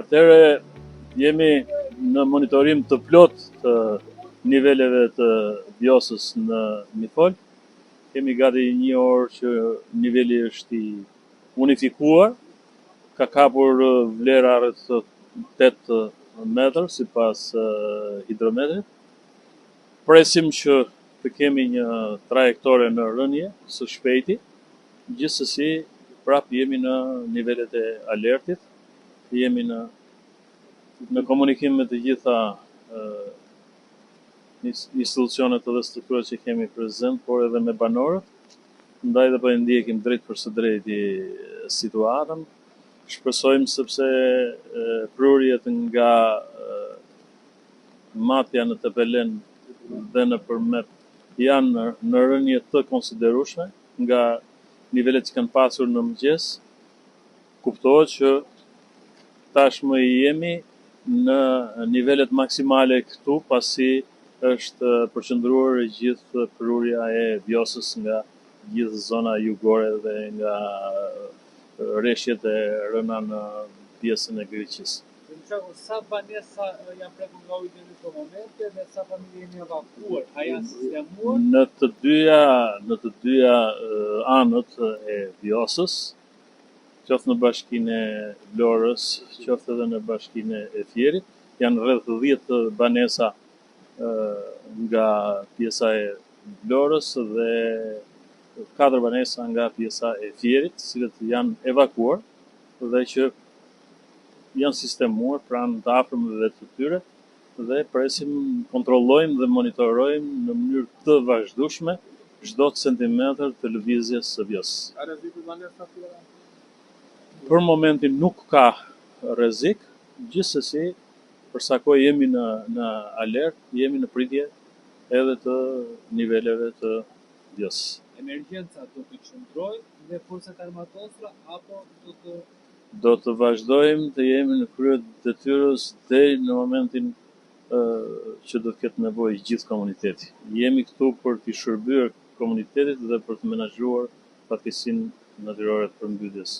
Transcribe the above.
Atëherë jemi në monitorim të plot të niveleve të biosës në Mifol. Kemi gati një orë që niveli është i unifikuar, ka kapur vlera rreth 8 metër sipas hidrometrit. Presim që të kemi një trajektore në rënje së shpejti. Gjithsesi, prap jemi në nivelet e alertit, jemi në komunikim me të gjitha institucionet dhe strukturat që kemi prezent, por edhe me banorët, ndaj dhe po e ndjekim drejt për së drejti situatën. Shpresojmë sepse prurjet nga matja në Tepelen dhe në Përmet janë në rënje të konsiderueshme nga nivelet që kanë pasur në mëngjes. Kuptohet që tashmë jemi në nivelet maksimale këtu, pasi është përqendruar gjithë prurja e biosës nga gjithë zona jugore dhe nga rreshjet e rëna në pjesën e Greqisë. Sa banesa janë prekur nga ujtë në këto momente dhe sa familje jemi evakuar? A janë sistemuar? Në të dyja anët e biosës, qoftë në bashkinë e Vlorës, qoftë edhe në bashkinë e Fierit, janë rreth 10 banesa nga pjesa e Vlorës dhe 4 banesa nga pjesa e Fierit, të cilët janë evakuar dhe që janë sistemuar pranë të afërmëve të tyre dhe presim, kontrollojmë dhe monitorojmë në mënyrë të vazhdueshme çdo centimetër të lëvizjes së biosës. A rreziku banesa tjera? Për momentin nuk ka rrezik, gjithsesi, për sa kohë jemi në alert, jemi në pritje edhe të niveleve të biosës. Emergjenca do të qëndrojë dhe forcat armatosura apo do të vazhdojmë të jemi në krye të detyrës deri në momentin që do të ketë nevojë gjithë komuniteti. Jemi këtu për të shërbyer komunitetit dhe për të menaxhuar fatkeqësinë natyrore të përmbytjes.